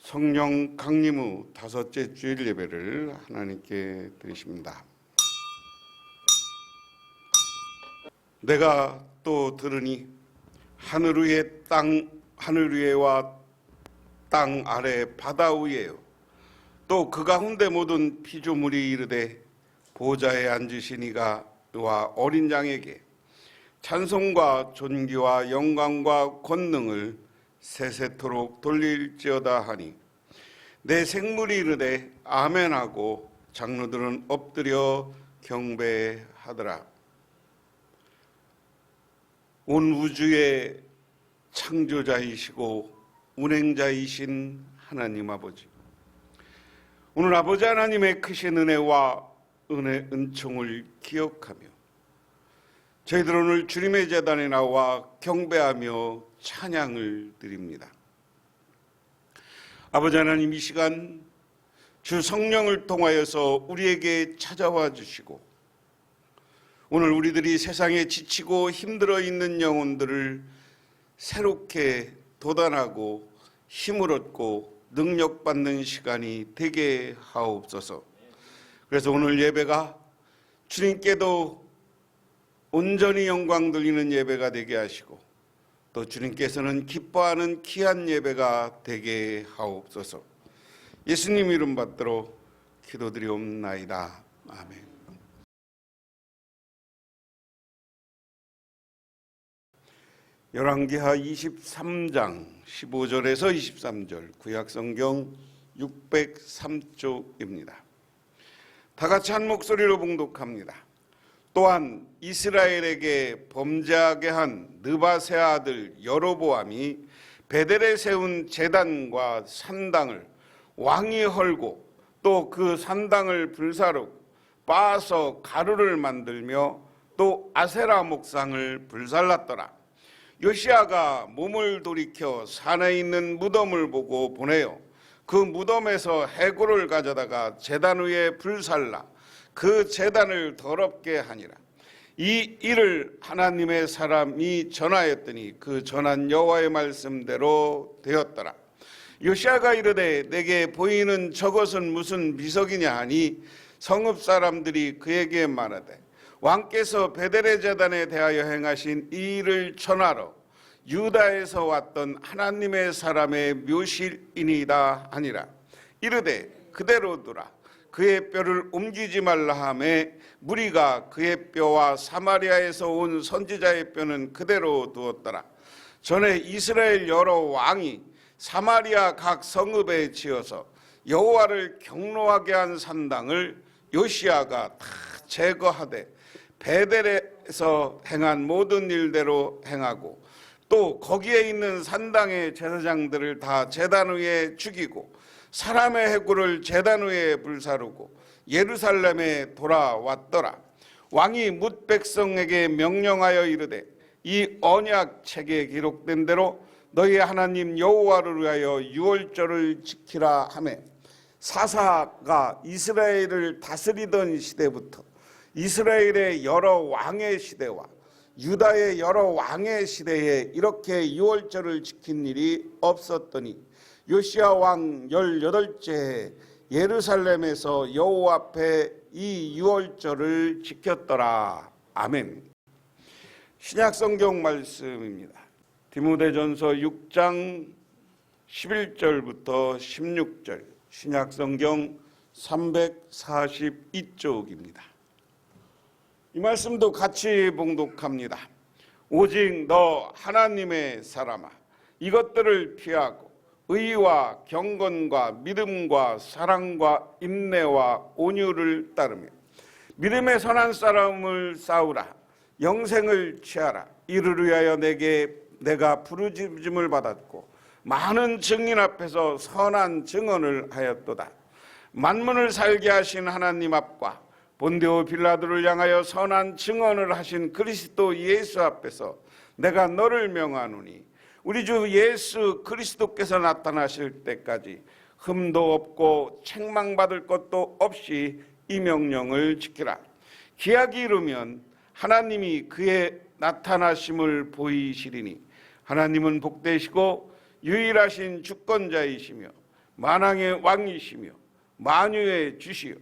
성령 강림 후 5째 주일 예배를 하나님께 드리십니다. 내가 또 들으니 하늘 위에와 땅 아래 바다 위에요 또 그 가운데 모든 피조물이 이르되 보좌에 앉으신 이가 와 어린 양에게 찬송과 존귀와 영광과 권능을 세세토록 돌릴지어다 하니 내 생물이 이르되 아멘하고 장로들은 엎드려 경배하더라. 온 우주의 창조자이시고 운행자이신 하나님 아버지, 오늘 아버지 하나님의 크신 은혜와 은총을 기억하며 저희들 오늘 주님의 제단에 나와 경배하며 찬양을 드립니다. 아버지 하나님, 이 시간 주 성령을 통하여서 우리에게 찾아와 주시고 오늘 우리들이 세상에 지치고 힘들어 있는 영혼들을 새롭게 도단하고 힘을 얻고 능력받는 시간이 되게 하옵소서. 그래서 오늘 예배가 주님께도 온전히 영광 돌리는 예배가 되게 하시고 또 주님께서는 기뻐하는 귀한 예배가 되게 하옵소서. 예수님 이름 받들어 기도드리옵나이다. 아멘. 열왕기하 23장 15절에서 23절 구약성경 603쪽입니다. 다 같이 한 목소리로 봉독합니다. 또한 이스라엘에게 범죄하게 한 느바세 아들 여로보암이 베델에 세운 제단과 산당을 왕이 헐고 또 그 산당을 불사르고 빻아서 가루를 만들며 또 아세라 목상을 불살랐더라. 요시야가 몸을 돌이켜 산에 있는 무덤을 보고 보내어 그 무덤에서 해골을 가져다가 제단 위에 불살라 그 제단을 더럽게 하니라. 이 일을 하나님의 사람이 전하였더니 그 전한 여호와의 말씀대로 되었더라. 요시야가 이르되 내게 보이는 저것은 무슨 비석이냐 하니 성읍 사람들이 그에게 말하되 왕께서 베델의 제단에 대하여 행하신 이 일을 전하러 유다에서 왔던 하나님의 사람의 묘실이니이다 하니라. 이르되 그대로 두라. 그의 뼈를 옮기지 말라 하매 무리가 그의 뼈와 사마리아에서 온 선지자의 뼈는 그대로 두었더라. 전에 이스라엘 여러 왕이 사마리아 각 성읍에 지어서 여호와를 경노하게 한 산당을 요시야가 다 제거하되 베델에서 행한 모든 일대로 행하고 또 거기에 있는 산당의 제사장들을 다 제단 위에 죽이고 사람의 해골을 제단 위에 불사르고 예루살렘에 돌아왔더라. 왕이 뭇 백성에게 명령하여 이르되 이 언약 책에 기록된 대로 너희 하나님 여호와를 위하여 유월절을 지키라 하매 사사가 이스라엘을 다스리던 시대부터 이스라엘의 여러 왕의 시대와 유다의 여러 왕의 시대에 이렇게 유월절을 지킨 일이 없었더니 요시야 왕 18째 예루살렘에서 여호와 앞에 이 유월절을 지켰더라. 아멘. 신약성경 말씀입니다. 디모데전서 6장 11절부터 16절 신약성경 342쪽입니다. 이 말씀도 같이 봉독합니다. 오직 너 하나님의 사람아, 이것들을 피하고 의와 경건과 믿음과 사랑과 인내와 온유를 따르며 믿음의 선한 싸움을 싸우라. 영생을 취하라. 이를 위하여 내가 부르짖음을 받았고 많은 증인 앞에서 선한 증언을 하였도다. 만문을 살게 하신 하나님 앞과 본디오 빌라도를 향하여 선한 증언을 하신 그리스도 예수 앞에서 내가 너를 명하노니 우리 주 예수 그리스도께서 나타나실 때까지 흠도 없고 책망받을 것도 없이 이 명령을 지키라. 기약이 이르면 하나님이 그의 나타나심을 보이시리니 하나님은 복되시고 유일하신 주권자이시며 만왕의 왕이시며 만유의 주시여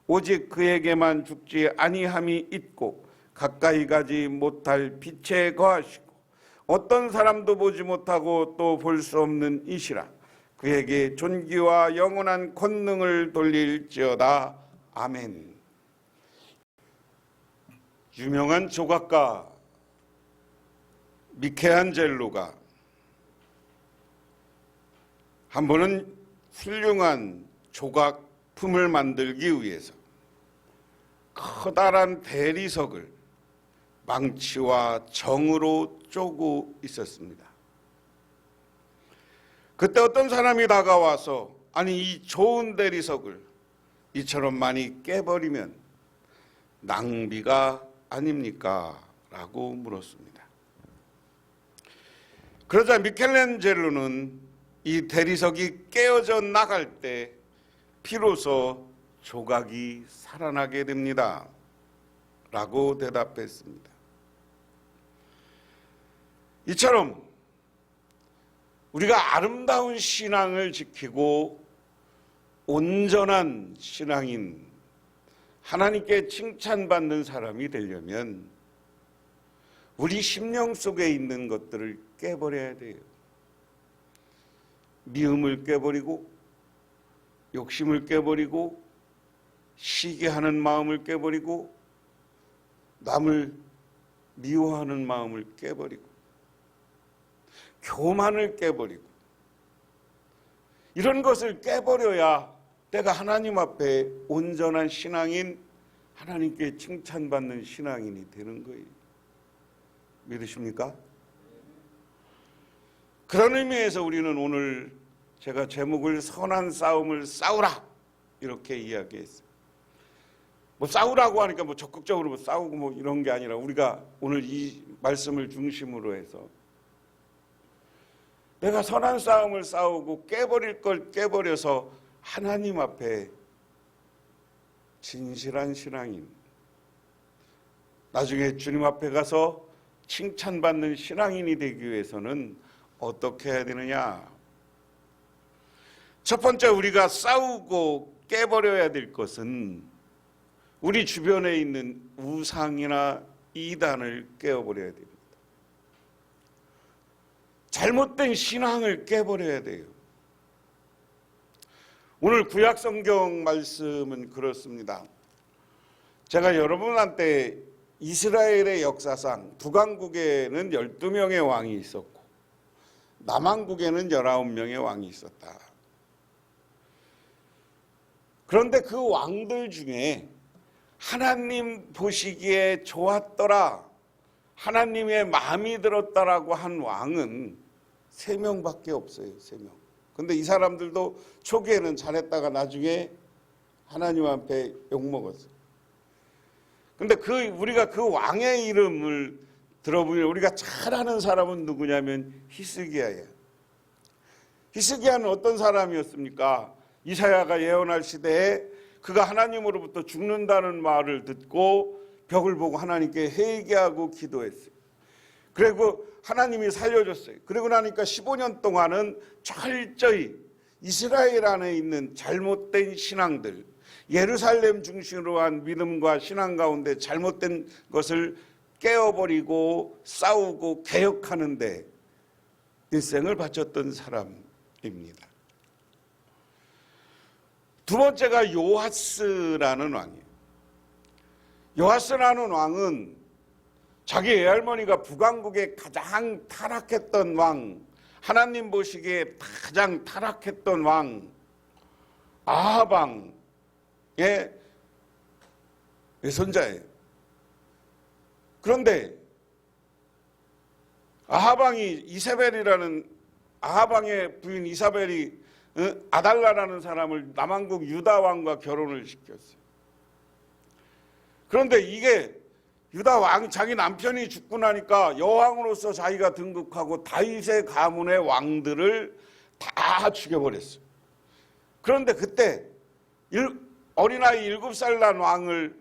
오직 그에게만 죽지 아니함이 있고 가까이 가지 못할 빛에 거하시고 어떤 사람도 보지 못하고 또 볼 수 없는 이시라. 그에게 존귀와 영원한 권능을 돌릴지어다. 아멘. 유명한 조각가 미켈란젤로가 한 번은 훌륭한 조각품을 만들기 위해서 커다란 대리석을 망치와 정으로 쪼고 있었습니다. 그때 어떤 사람이 다가와서 아니 이 좋은 대리석을 이처럼 많이 깨버리면 낭비가 아닙니까? 라고 물었습니다. 그러자 미켈란젤로는 이 대리석이 깨어져 나갈 때 비로소 조각이 살아나게 됩니다. 라고 대답했습니다. 이처럼 우리가 아름다운 신앙을 지키고 온전한 신앙인 하나님께 칭찬받는 사람이 되려면 우리 심령 속에 있는 것들을 깨버려야 돼요. 미움을 깨버리고 욕심을 깨버리고 시기 하는 마음을 깨버리고 남을 미워하는 마음을 깨버리고 교만을 깨버리고 이런 것을 깨버려야 내가 하나님 앞에 온전한 신앙인 하나님께 칭찬받는 신앙인이 되는 거예요. 믿으십니까? 그런 의미에서 우리는 오늘 제가 제목을 선한 싸움을 싸우라 이렇게 이야기했어요. 뭐 싸우라고 하니까 뭐 적극적으로 뭐 싸우고 뭐 이런 게 아니라 우리가 오늘 이 말씀을 중심으로 해서 내가 선한 싸움을 싸우고 깨버릴 걸 깨버려서 하나님 앞에 진실한 신앙인 나중에 주님 앞에 가서 칭찬받는 신앙인이 되기 위해서는 어떻게 해야 되느냐? 첫 번째 우리가 싸우고 깨버려야 될 것은 우리 주변에 있는 우상이나 이단을 깨어버려야 됩니다. 잘못된 신앙을 깨버려야 돼요. 오늘 구약 성경 말씀은 그렇습니다. 제가 여러분한테 이스라엘의 역사상 북왕국에는 12명의 왕이 있었고 남왕국에는 19명의 왕이 있었다. 그런데 그 왕들 중에 하나님 보시기에 좋았더라, 하나님의 마음이 들었다라고 한 왕은 3명밖에 없어요. 3명. 근데 이 사람들도 초기에는 잘했다가 나중에 하나님 앞에 욕먹었어요. 근데 우리가 그 왕의 이름을 들어보면 우리가 잘 아는 사람은 누구냐면 히스기야예요. 히스기야는 어떤 사람이었습니까? 이사야가 예언할 시대에 그가 하나님으로부터 죽는다는 말을 듣고 벽을 보고 하나님께 회개하고 기도했어요. 그리고 하나님이 살려줬어요. 그러고 나니까 15년 동안은 철저히 이스라엘 안에 있는 잘못된 신앙들, 예루살렘 중심으로 한 믿음과 신앙 가운데 잘못된 것을 깨어버리고 싸우고 개혁하는데 일생을 바쳤던 사람입니다. 두 번째가 요하스라는 왕이에요. 요하스라는 왕은 자기 외할머니가 북왕국에 가장 타락했던 왕, 하나님 보시기에 가장 타락했던 왕 아하방의 외손자예요. 그런데 아하방이 이세벨이라는 아하방의 부인 이사벨이 아달라라는 사람을 남왕국 유다 왕과 결혼을 시켰어요. 그런데 이게 유다 왕 자기 남편이 죽고 나니까 여왕으로서 자기가 등극하고 다윗의 가문의 왕들을 다 죽여버렸어요. 그런데 그때 어린아이 7살 난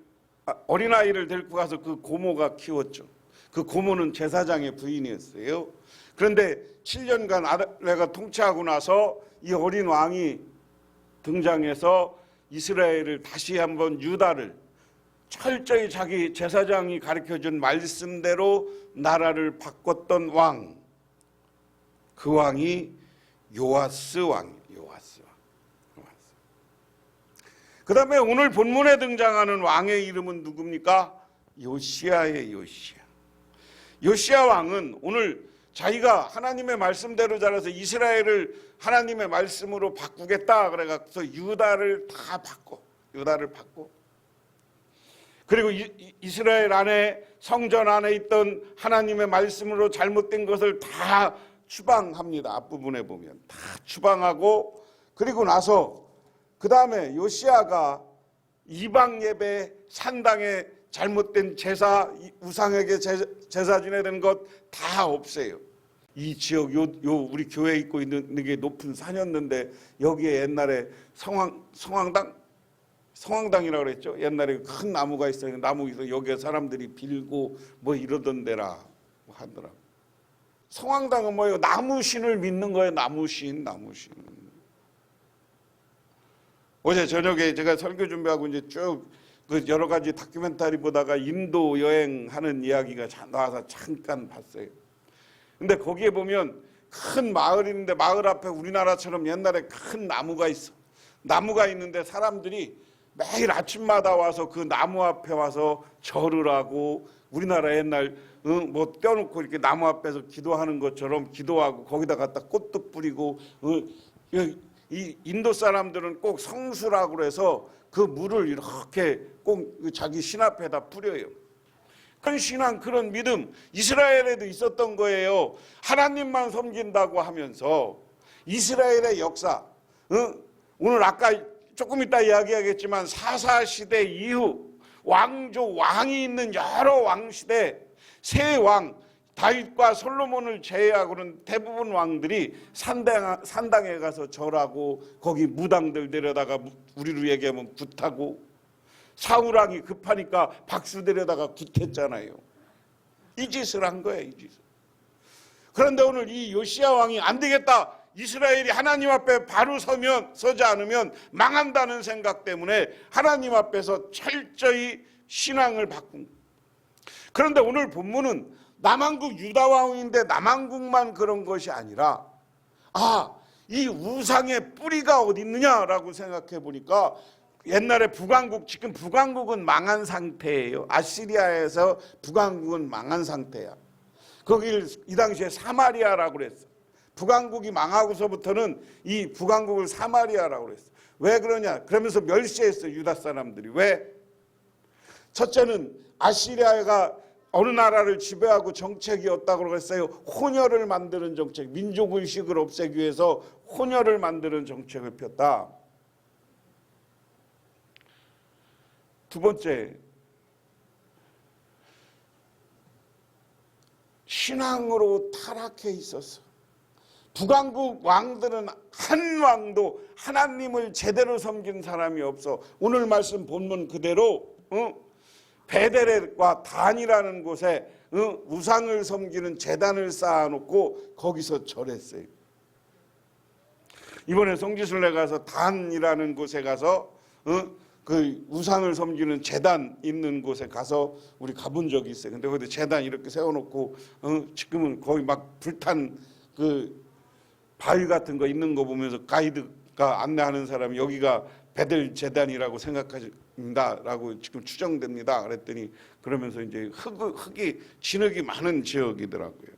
어린아이를 데리고 가서 그 고모가 키웠죠. 그 고모는 제사장의 부인이었어요. 그런데 7년간 아달레가 통치하고 나서 이 어린 왕이 등장해서 이스라엘을 다시 한번 유다를 철저히 자기 제사장이 가르쳐준 말씀대로 나라를 바꿨던 왕, 그 왕이 요아스 왕이에요. 요아스 왕. 그 다음에 오늘 본문에 등장하는 왕의 이름은 누굽니까? 요시야의 요시야. 요시야 왕은 오늘 자기가 하나님의 말씀대로 자라서 이스라엘을 하나님의 말씀으로 바꾸겠다 그래서 유다를 다 바꿔. 유다를 바꿔. 그리고 이스라엘 안에 성전 안에 있던 하나님의 말씀으로 잘못된 것을 다 추방합니다. 앞부분에 보면 다 추방하고, 그리고 나서 그 다음에 요시야가 이방 예배 산당에 잘못된 제사, 우상에게 제사 지내는 것 다 없애요. 이 지역 우리 교회 있고 있는 게 높은 산이었는데 여기에 옛날에 성황당이라고 그랬죠. 옛날에 큰 나무가 있어요. 나무에서 여기에 사람들이 빌고 뭐 이러던 데라 하더라고요. 성황당은 뭐예요? 나무신을 믿는 거예요. 나무신. 어제 저녁에 제가 설교 준비하고 이제 쭉 그 여러 가지 다큐멘터리 보다가 인도 여행하는 이야기가 나와서 잠깐 봤어요. 근데 거기에 보면 큰 마을이 있는데 마을 앞에 우리나라처럼 옛날에 큰 나무가 있어. 나무가 있는데 사람들이 매일 아침마다 와서 그 나무 앞에 와서 절을 하고, 우리나라 옛날 뭐 떼어놓고 이렇게 나무 앞에서 기도하는 것처럼 기도하고, 거기다 갖다 꽃도 뿌리고, 이 인도 사람들은 꼭 성수라고 그래서 그 물을 이렇게 꼭 자기 신 앞에다 뿌려요. 그런 신앙, 그런 믿음 이스라엘에도 있었던 거예요. 하나님만 섬긴다고 하면서 이스라엘의 역사, 오늘 아까 조금 이따 이야기하겠지만 사사시대 이후 왕이 있는 여러 왕시대, 세 왕, 다윗과 솔로몬을 제외하고는 대부분 왕들이 산당에 가서 절하고, 거기 무당들 데려다가 우리로 얘기하면 굿하고, 사울왕이 급하니까 박수 데려다가 굿했잖아요. 이 짓을 한 거예요. 이 짓을. 그런데 오늘 이 요시야 왕이 안 되겠다, 이스라엘이 하나님 앞에 바로 서지 않으면 망한다는 생각 때문에 하나님 앞에서 철저히 신앙을 바꾼. 그런데 오늘 본문은 남한국 유다 왕인데 남한국만 그런 것이 아니라, 이 우상의 뿌리가 어디 있느냐라고 생각해 보니까 옛날에 북왕국, 지금 북왕국은 망한 상태예요. 아시리아에서 북왕국은 망한 상태야. 거길 이 당시에 사마리아라고 그랬어. 북왕국이 망하고서부터는 이 북왕국을 사마리아라고 그랬어. 왜 그러냐? 그러면서 멸시했어, 유다 사람들이. 왜? 첫째는 아시리아가 어느 나라를 지배하고 정책이었다고 그랬어요. 혼혈을 만드는 정책, 민족의식을 없애기 위해서 혼혈을 만드는 정책을 폈다. 두 번째, 신앙으로 타락해 있었어. 북왕국 왕들은 한 왕도 하나님을 제대로 섬긴 사람이 없어. 오늘 말씀 본문 그대로 베델과 단이라는 곳에 우상을 섬기는 제단을 쌓아놓고 거기서 절했어요. 이번에 성지순례 가서 단이라는 곳에 가서 그 우상을 섬기는 제단 있는 곳에 가서 우리 가본 적이 있어요. 근데 거기 제단 이렇게 세워놓고 지금은 거의 막 불탄 그 바위 같은 거 있는 거 보면서 가이드가 안내하는 사람이 여기가 베델 제단이라고 생각하신다라고 지금 추정됩니다. 그랬더니 그러면서 이제 흙이 진흙이 많은 지역이더라고요.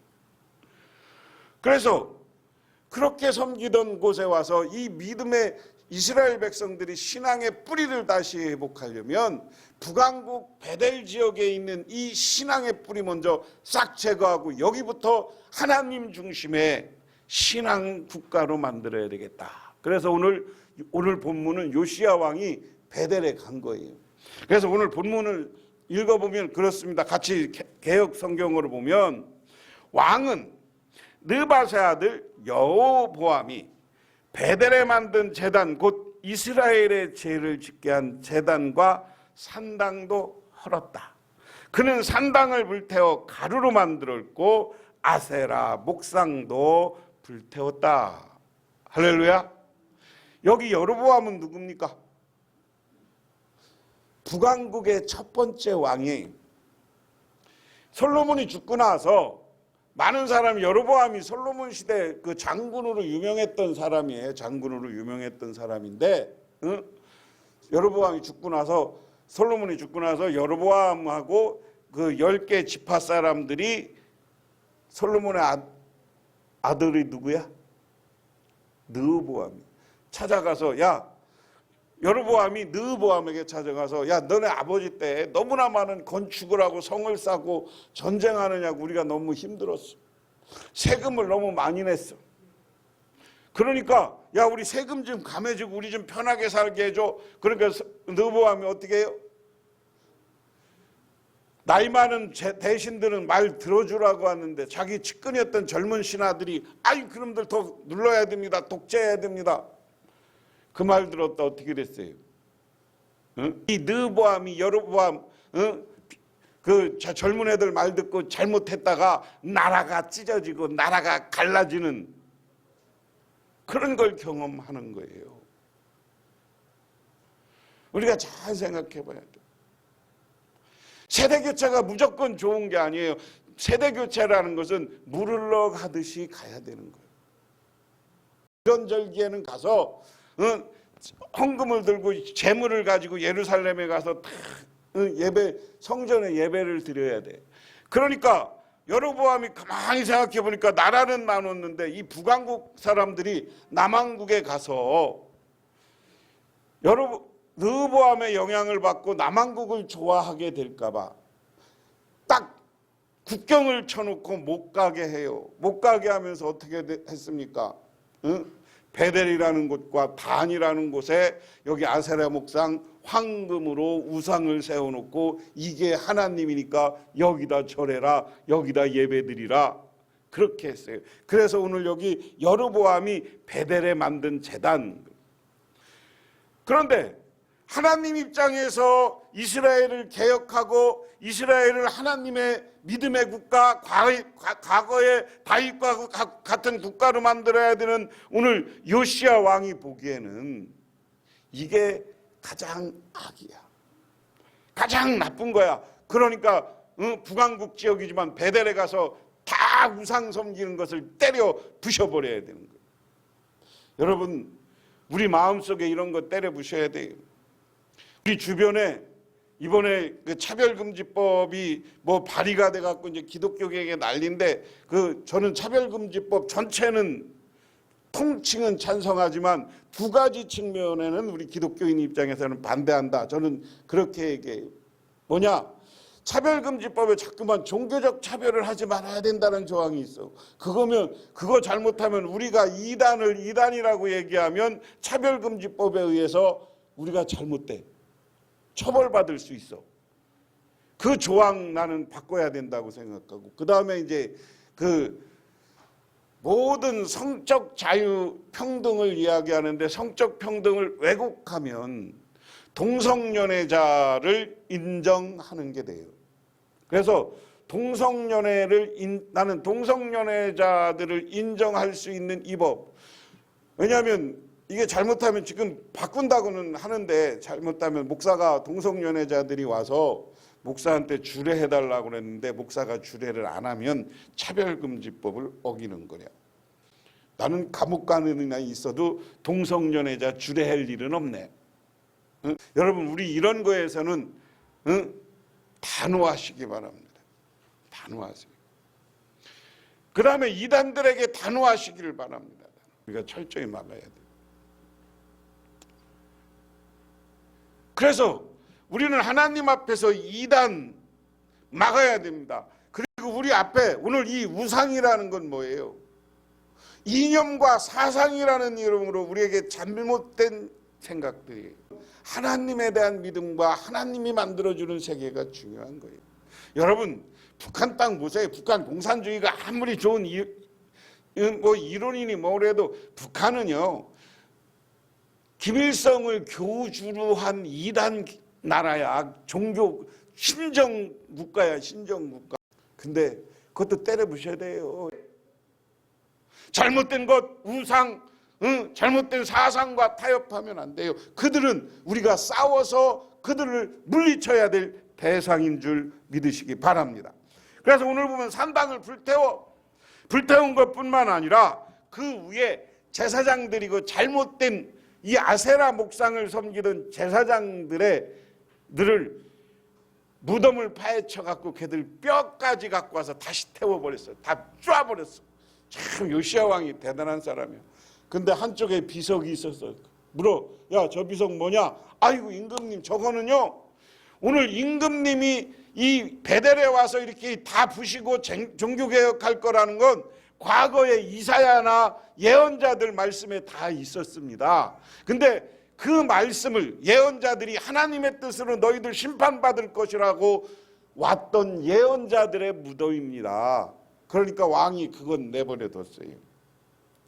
그래서 그렇게 섬기던 곳에 와서 이 믿음의 이스라엘 백성들이 신앙의 뿌리를 다시 회복하려면 북왕국 베델 지역에 있는 이 신앙의 뿌리 먼저 싹 제거하고 여기부터 하나님 중심의 신앙 국가로 만들어야 되겠다. 그래서 오늘 본문은 요시야 왕이 베델에 간 거예요. 그래서 오늘 본문을 읽어보면 그렇습니다. 같이 개역 성경으로 보면 왕은 느바세 아들 여호보암이 베델에 만든 제단, 곧 이스라엘의 죄를 짓게 한 제단과 산당도 헐었다. 그는 산당을 불태워 가루로 만들었고 아세라 목상도 불태웠다. 할렐루야. 여기 여로보암은 누굽니까? 북왕국의 첫 번째 왕이 솔로몬이 죽고 나서 많은 사람이 여로보암이 솔로몬 시대 그 장군으로 유명했던 사람이에요. 장군으로 유명했던 사람인데, 여로보암이 죽고 나서 솔로몬이 죽고 나서 여로보암하고 그 10개 지파 사람들이 솔로몬의 아들이 누구야? 르호보암이 찾아가서, 야, 여로보암이 르호보암에게 찾아가서, 야, 너네 아버지 때 너무나 많은 건축을 하고 성을 쌓고 전쟁하느냐고 우리가 너무 힘들었어. 세금을 너무 많이 냈어. 그러니까 야, 우리 세금 좀 감해주고 우리 좀 편하게 살게 해줘. 그러니까 르호보암이 어떻게 해요? 나이 많은 대신들은 말 들어주라고 하는데 자기 측근이었던 젊은 신하들이 아이, 그놈들 더 눌러야 됩니다. 독재해야 됩니다. 그 말 들었다 어떻게 됐어요? 이 르호보암이 여로보암 그 젊은 애들 말 듣고 잘못했다가 나라가 찢어지고 나라가 갈라지는 그런 걸 경험하는 거예요. 우리가 잘 생각해 봐야 돼. 세대교체가 무조건 좋은 게 아니에요. 세대교체라는 것은 물 흘러가듯이 가야 되는 거예요. 이런절기에는 가서 헌금을 들고 재물을 가지고 예루살렘에 가서 다 예배, 성전에 예배를 드려야 돼. 그러니까 여로보암이 가만히 생각해 보니까 나라는 나눴는데 이 북왕국 사람들이 남왕국에 가서 르호보암의 영향을 받고 남왕국을 좋아하게 될까 봐 딱 국경을 쳐놓고 못 가게 해요. 못 가게 하면서 어떻게 했습니까? 베델이라는 곳과 단이라는 곳에 여기 아세라 목상 황금으로 우상을 세워놓고 이게 하나님이니까 여기다 절해라, 여기다 예배드리라, 그렇게 했어요. 그래서 오늘 여기 여로보암이 베델에 만든 제단. 그런데 하나님 입장에서 이스라엘을 개혁하고 이스라엘을 하나님의 믿음의 국가, 과거의 다윗과 같은 국가로 만들어야 되는 오늘 요시야 왕이 보기에는 이게 가장 악이야. 가장 나쁜 거야. 그러니까 북왕국 지역이지만 베델에 가서 다 우상 섬기는 것을 때려 부셔버려야 되는 거예요. 여러분, 우리 마음속에 이런 거 때려 부셔야 돼요. 우리 주변에 이번에 그 차별금지법이 뭐 발의가 돼갖고 이제 기독교계에 난리인데, 저는 차별금지법 전체는 통칭은 찬성하지만 두 가지 측면에는 우리 기독교인 입장에서는 반대한다. 저는 그렇게 얘기해요. 뭐냐? 차별금지법에 자꾸만 종교적 차별을 하지 말아야 된다는 조항이 있어. 그거 잘못하면 우리가 이단이라고 얘기하면 차별금지법에 의해서 우리가 잘못돼. 처벌받을 수 있어. 그 조항 나는 바꿔야 된다고 생각하고, 그 다음에 이제 모든 성적 자유 평등을 이야기하는데 성적 평등을 왜곡하면 동성연애자를 인정하는 게 돼요. 그래서 나는 동성연애자들을 인정할 수 있는 이 법. 왜냐하면 이게 잘못하면 지금 바꾼다고는 하는데 잘못하면 목사가 동성연애자들이 와서 목사한테 주례해달라고 그랬는데 목사가 주례를 안 하면 차별금지법을 어기는 거냐. 나는 감옥 가는 일이나 있어도 동성연애자 주례할 일은 없네. 여러분, 우리 이런 거에서는 단호하시기 바랍니다. 단호하세요. 그 다음에 이단들에게 단호하시기를 바랍니다. 우리가 철저히 막아야 돼요. 그래서 우리는 하나님 앞에서 이단 막아야 됩니다. 그리고 우리 앞에 오늘 이 우상이라는 건 뭐예요? 이념과 사상이라는 이름으로 우리에게 잘못된 생각들이에요. 하나님에 대한 믿음과 하나님이 만들어주는 세계가 중요한 거예요. 여러분, 북한 땅 보세요. 북한 공산주의가 아무리 좋은 이론이니 뭐래도 북한은요, 김일성을 교주로 한 이단 나라야. 종교 신정 국가야, 신정 국가. 근데 그것도 때려 부셔야 돼요. 잘못된 것, 우상, 잘못된 사상과 타협하면 안 돼요. 그들은 우리가 싸워서 그들을 물리쳐야 될 대상인 줄 믿으시기 바랍니다. 그래서 오늘 보면 산당을 불태운 것뿐만 아니라 그 위에 제사장들이고 잘못된 이 아세라 목상을 섬기던 제사장들을 무덤을 파헤쳐 갖고 걔들 뼈까지 갖고 와서 다시 태워버렸어요. 다 쪼아버렸어. 참 요시야 왕이 대단한 사람이야. 근데 한쪽에 비석이 있었어. 물어, 야, 저 비석 뭐냐? 아이고, 임금님, 저거는요, 오늘 임금님이 이 베델에 와서 이렇게 다 부시고 종교개혁할 거라는 건 과거에 이사야나 예언자들 말씀에 다 있었습니다. 근데 그 말씀을 예언자들이 하나님의 뜻으로 너희들 심판받을 것이라고 왔던 예언자들의 무덤입니다. 그러니까 왕이 그건 내버려뒀어요.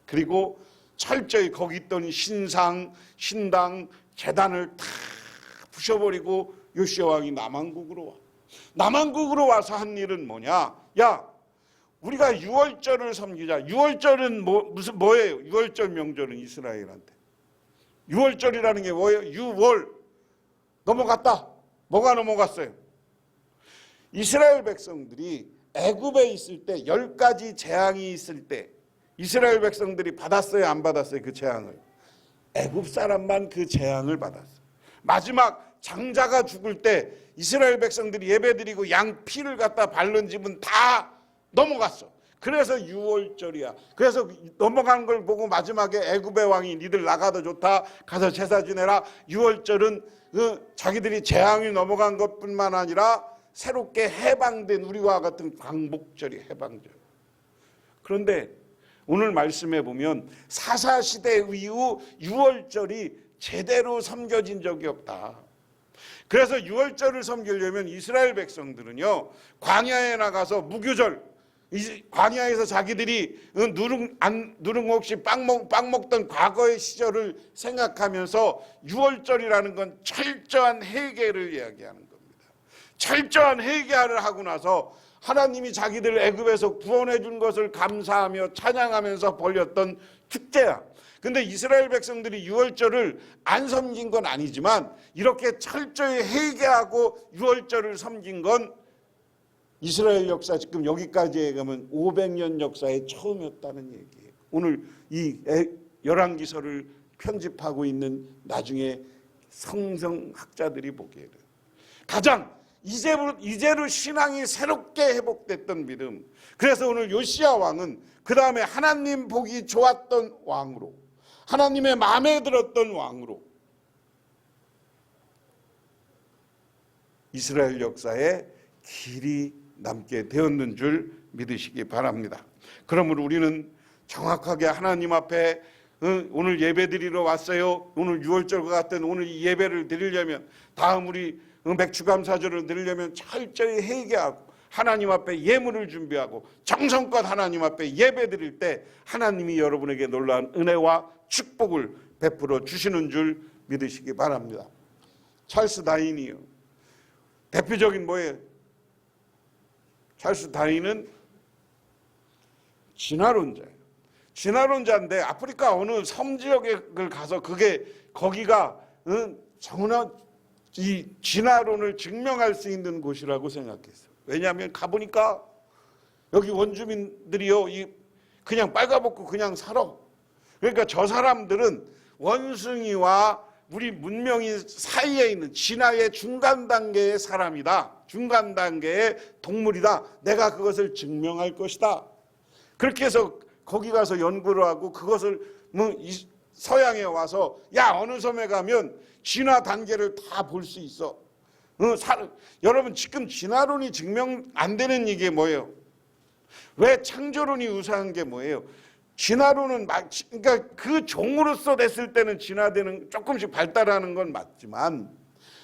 그리고 철저히 거기 있던 신상, 신당, 재단을 다 부셔버리고 요시야 왕이 남왕국으로 와. 남왕국으로 와서 한 일은 뭐냐? 야, 우리가 유월절을 섬기자. 유월절은 뭐예요? 유월절 명절은 이스라엘한테. 유월절이라는 게 뭐예요? 유월. 넘어갔다. 뭐가 넘어갔어요? 이스라엘 백성들이 애굽에 있을 때 10가지 재앙이 있을 때 이스라엘 백성들이 받았어요? 안 받았어요? 그 재앙을. 애굽 사람만 그 재앙을 받았어요. 마지막 장자가 죽을 때 이스라엘 백성들이 예배드리고 양 피를 갖다 바른 집은 다 넘어갔어. 그래서 유월절이야. 그래서 넘어간 걸 보고 마지막에 애굽의 왕이 니들 나가도 좋다. 가서 제사 지내라. 유월절은 자기들이 재앙이 넘어간 것뿐만 아니라 새롭게 해방된 우리와 같은 광복절이 해방절. 그런데 오늘 말씀해 보면 사사시대 이후 유월절이 제대로 섬겨진 적이 없다. 그래서 유월절을 섬기려면 이스라엘 백성들은요, 광야에 나가서 무교절, 광야에서 자기들이 누룽 없이 빵 먹던 과거의 시절을 생각하면서 유월절이라는 건 철저한 회개를 이야기하는 겁니다. 철저한 회개를 하고 나서 하나님이 자기들 애굽에서 구원해 준 것을 감사하며 찬양하면서 벌였던 축제야. 근데 이스라엘 백성들이 유월절을 안 섬긴 건 아니지만 이렇게 철저히 회개하고 유월절을 섬긴 건 이스라엘 역사 지금 여기까지 가면 500년 역사의 처음이었다는 얘기예요. 오늘 이 열왕기서를 편집하고 있는 나중에 성경학자들이 보기에는 가장 이제로 신앙이 새롭게 회복됐던 믿음. 그래서 오늘 요시야 왕은 그 다음에 하나님 보기 좋았던 왕으로, 하나님의 마음에 들었던 왕으로 이스라엘 역사에 길이 남게 되었는 줄 믿으시기 바랍니다. 그러므로 우리는 정확하게 하나님 앞에 오늘 예배 드리러 왔어요. 오늘 유월절과 같은 오늘 이 예배를 드리려면, 다음 우리 맥주감사절을 드리려면 철저히 회개하고 하나님 앞에 예물을 준비하고 정성껏 하나님 앞에 예배 드릴 때 하나님이 여러분에게 놀라운 은혜와 축복을 베풀어 주시는 줄 믿으시기 바랍니다. 찰스 다윈이요, 대표적인 뭐예요? 찰스 다윈은 진화론자예요. 진화론자인데 아프리카 어느 섬 지역을 가서 거기가 정말 이 진화론을 증명할 수 있는 곳이라고 생각했어요. 왜냐하면 가보니까 여기 원주민들이요, 그냥 빨가벗고 그냥 살아. 그러니까 저 사람들은 원숭이와 우리 문명이 사이에 있는 진화의 중간 단계의 사람이다. 중간 단계의 동물이다. 내가 그것을 증명할 것이다. 그렇게 해서 거기 가서 연구를 하고 그것을 서양에 와서 야, 어느 섬에 가면 진화 단계를 다 볼 수 있어. 여러분, 지금 진화론이 증명 안 되는 이게 뭐예요? 왜 창조론이 우세한 게 뭐예요? 진화론은 그러니까 그 종으로서 됐을 때는 진화되는 조금씩 발달하는 건 맞지만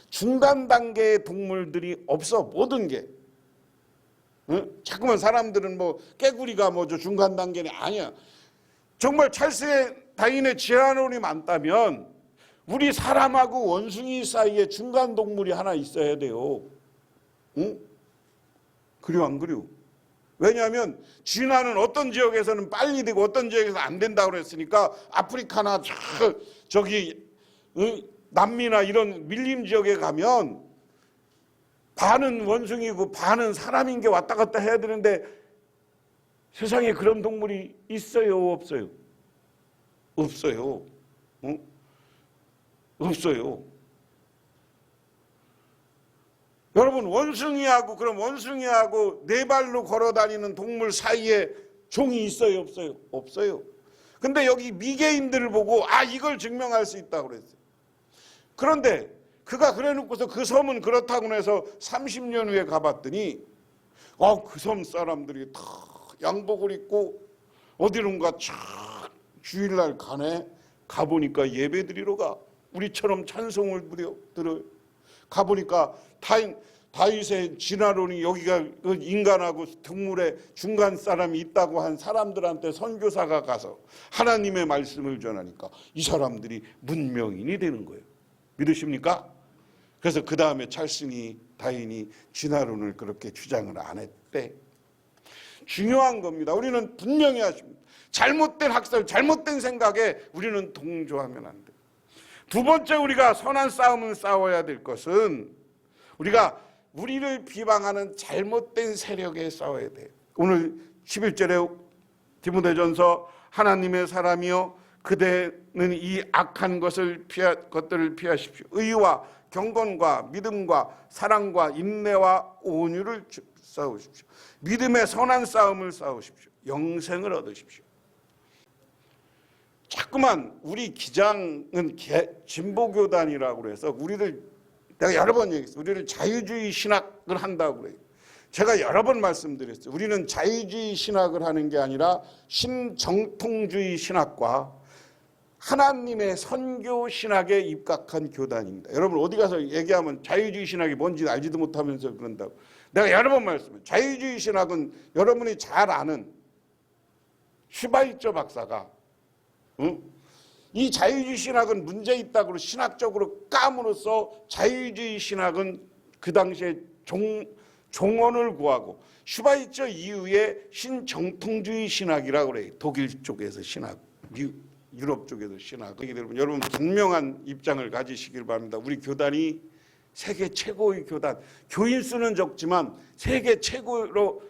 중간 단계의 동물들이 없어. 모든 게. 자꾸만 사람들은 뭐 깨구리가 뭐죠 중간 단계는 아니야. 정말 찰스 다윈의 진화론이 많다면 우리 사람하고 원숭이 사이에 중간 동물이 하나 있어야 돼요. 응? 그래요, 안 그래요? 왜냐하면 진화는 어떤 지역에서는 빨리 되고 어떤 지역에서 안 된다고 그랬으니까 아프리카나 저기 남미나 이런 밀림 지역에 가면 반은 원숭이고 반은 사람인 게 왔다 갔다 해야 되는데 세상에 그런 동물이 있어요, 없어요? 없어요. 없어요. 여러분, 그럼 원숭이하고 네 발로 걸어 다니는 동물 사이에 종이 있어요, 없어요? 없어요. 근데 여기 미개인들을 보고 이걸 증명할 수 있다고 그랬어요. 그런데 그가 그래 놓고서 그 섬은 그렇다고 해서 30년 후에 가봤더니 그 섬 사람들이 다 양복을 입고 어디론가 쫙 주일날 가보니까 예배드리러 가. 우리처럼 찬송을 들어요. 가보니까 다윗의 진화론이 여기가 인간하고 동물의 중간 사람이 있다고 한 사람들한테 선교사가 가서 하나님의 말씀을 전하니까 이 사람들이 문명인이 되는 거예요. 믿으십니까? 그래서 그 다음에 찰스니 다윈이 진화론을 그렇게 주장을 안 했대. 중요한 겁니다. 우리는 분명히 하십니다. 잘못된 학설, 잘못된 생각에 우리는 동조하면 안 돼요. 두 번째 우리가 선한 싸움을 싸워야 될 것은 우리가 우리를 비방하는 잘못된 세력에 싸워야 돼요. 오늘 11절에 디모데전서 하나님의 사람이여 그대는 이 악한 것들을 피하십시오. 의와 경건과 믿음과 사랑과 인내와 온유를 싸우십시오. 믿음의 선한 싸움을 싸우십시오. 영생을 얻으십시오. 자꾸만 우리 기장은 진보교단이라고 그래서 내가 여러 번 얘기했어요. 우리를 자유주의 신학을 한다고 그래요. 제가 여러 번 말씀드렸어요. 우리는 자유주의 신학을 하는 게 아니라 신정통주의 신학과 하나님의 선교 신학에 입각한 교단입니다. 여러분 어디 가서 얘기하면 자유주의 신학이 뭔지 알지도 못하면서 그런다고. 내가 여러 번 말씀해요. 자유주의 신학은 여러분이 잘 아는 슈바이처 박사가 이 자유주의 신학은 문제 있다고 신학적으로 까므로써 자유주의 신학은 그 당시에 종언을 구하고 슈바이처 이후에 신정통주의 신학이라고 그래요. 독일 쪽에서 신학, 유럽 쪽에서 신학. 여러분 분명한 입장을 가지시길 바랍니다. 우리 교단이 세계 최고의 교단, 교인 수는 적지만 세계 최고로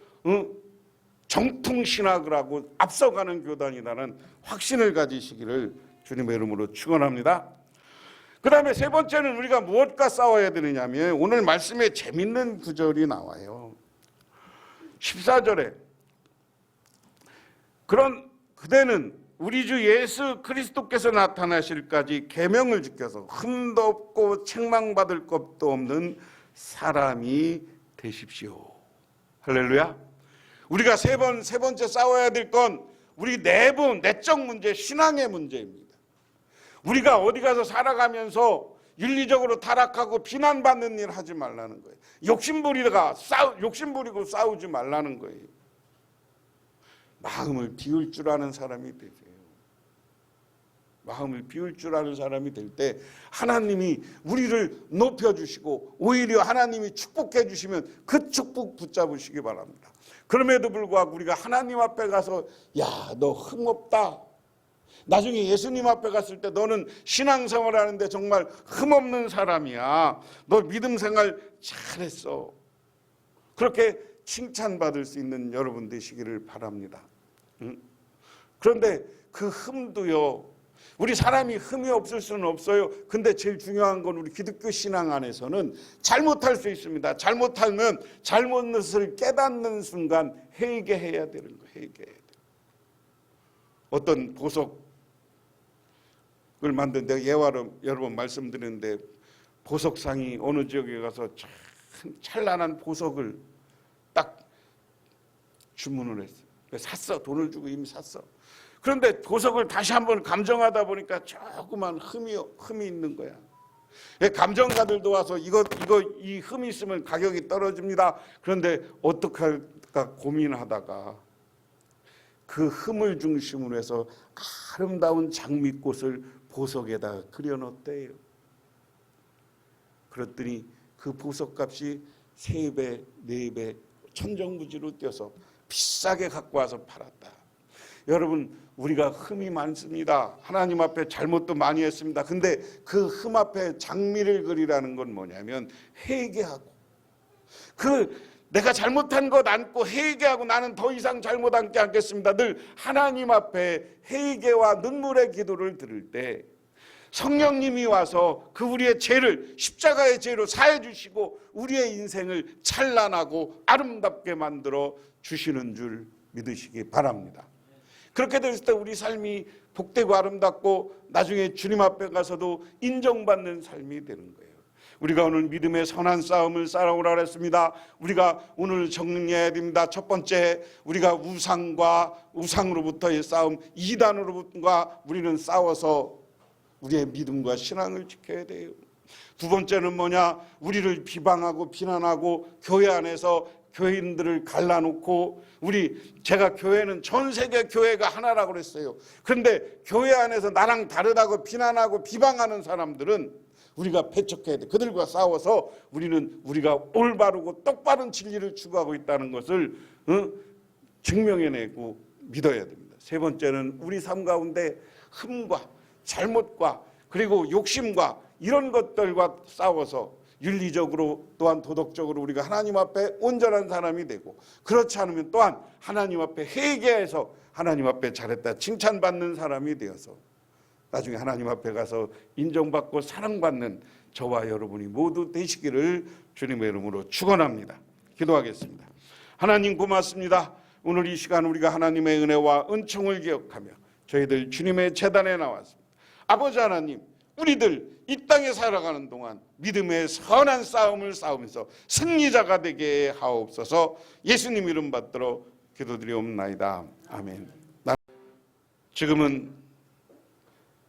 정통 신학을 하고 앞서가는 교단이라는 확신을 가지시기를 주님의 이름으로 축원합니다. 그 다음에 세 번째는 우리가 무엇과 싸워야 되느냐 하면 오늘 말씀에 재밌는 구절이 나와요. 14절에 그대는 우리 주 예수 그리스도께서 나타나실까지 계명을 지켜서 흠도 없고 책망받을 것도 없는 사람이 되십시오. 할렐루야. 우리가 세 번째 싸워야 될 건 우리 내적 문제, 신앙의 문제입니다. 우리가 어디 가서 살아가면서 윤리적으로 타락하고 비난받는 일 하지 말라는 거예요. 욕심부리고 싸우지 말라는 거예요. 마음을 비울 줄 아는 사람이 되세요. 마음을 비울 줄 아는 사람이 될 때 하나님이 우리를 높여주시고 오히려 하나님이 축복해 주시면 그 축복 붙잡으시기 바랍니다. 그럼에도 불구하고 우리가 하나님 앞에 가서 너 흠없다. 나중에 예수님 앞에 갔을 때 너는 신앙생활 하는데 정말 흠없는 사람이야. 너 믿음 생활 잘했어. 그렇게 칭찬받을 수 있는 여러분 되시기를 바랍니다. 그런데 그 흠도요. 우리 사람이 흠이 없을 수는 없어요. 근데 제일 중요한 건 우리 기독교 신앙 안에서는 잘못할 수 있습니다. 잘못하면 잘못을 깨닫는 순간 회개해야 되는 거예요. 회개해야 돼요. 어떤 보석을 만든 내가 예화로 여러 번 말씀드렸는데 보석상이 어느 지역에 가서 참 찬란한 보석을 딱 주문을 했어요. 샀어. 돈을 주고 이미 샀어. 그런데 보석을 다시 한번 감정하다 보니까 조그만 흠이 있는 거야. 감정가들도 와서 이 흠이 있으면 가격이 떨어집니다. 그런데 어떻게 할까 고민하다가 그 흠을 중심으로 해서 아름다운 장미꽃을 보석에다 그려놓았대요. 그랬더니 그 보석값이 3배, 4배 천정부지로 뛰어서 비싸게 갖고 와서 팔았다. 여러분, 우리가 흠이 많습니다. 하나님 앞에 잘못도 많이 했습니다. 근데 그 흠 앞에 장미를 그리라는 건 뭐냐면 회개하고, 내가 잘못한 것 안고 회개하고 나는 더 이상 잘못 않겠습니다. 늘 하나님 앞에 회개와 눈물의 기도를 드릴 때 성령님이 와서 그 우리의 죄를 십자가의 죄로 사해 주시고 우리의 인생을 찬란하고 아름답게 만들어 주시는 줄 믿으시기 바랍니다. 그렇게 됐을 때 우리 삶이 복되고 아름답고 나중에 주님 앞에 가서도 인정받는 삶이 되는 거예요. 우리가 오늘 믿음의 선한 싸움을 싸우라 그랬습니다. 우리가 오늘 정리해야 됩니다. 첫 번째, 우리가 우상으로부터의 싸움, 이단으로부터 우리는 싸워서 우리의 믿음과 신앙을 지켜야 돼요. 두 번째는 뭐냐? 우리를 비방하고 비난하고 교회 안에서 교인들을 갈라놓고 제가 교회는 전 세계 교회가 하나라고 그랬어요. 그런데 교회 안에서 나랑 다르다고 비난하고 비방하는 사람들은 우리가 배척해야 돼. 그들과 싸워서 우리가 올바르고 똑바른 진리를 추구하고 있다는 것을 증명해내고 믿어야 됩니다. 세 번째는 우리 삶 가운데 흠과 잘못과 그리고 욕심과 이런 것들과 싸워서 윤리적으로 또한 도덕적으로 우리가 하나님 앞에 온전한 사람이 되고, 그렇지 않으면 또한 하나님 앞에 회개해서 하나님 앞에 잘했다 칭찬받는 사람이 되어서 나중에 하나님 앞에 가서 인정받고 사랑받는 저와 여러분이 모두 되시기를 주님의 이름으로 축원합니다. 기도하겠습니다. 하나님 고맙습니다. 오늘 이 시간 우리가 하나님의 은혜와 은총을 기억하며 저희들 주님의 제단에 나왔습니다. 아버지 하나님, 우리들 이 땅에 살아가는 동안 믿음의 선한 싸움을 싸우면서 승리자가 되게 하옵소서. 예수님 이름 받들어 기도드리옵나이다. 아멘. 지금은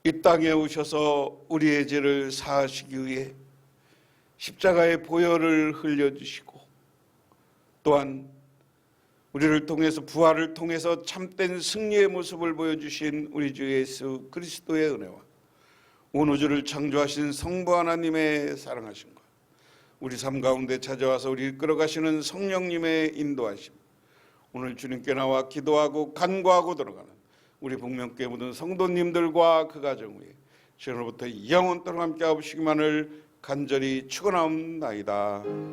이 땅에 오셔서 우리의 죄를 사하시기 위해 십자가의 보혈을 흘려주시고 또한 우리를 통해서 부활을 통해서 참된 승리의 모습을 보여주신 우리 주 예수 그리스도의 은혜와 온 우주를 창조하신 성부 하나님의 사랑하신 것, 우리 삶 가운데 찾아와서 우리를 끌어가시는 성령님의 인도하심, 오늘 주님께 나와 기도하고 간구하고 들어가는 우리 복명교회 모든 성도님들과 그 가정 위에 지금부터 영원토록 함께 하시기만을 간절히 축원하옵나이다.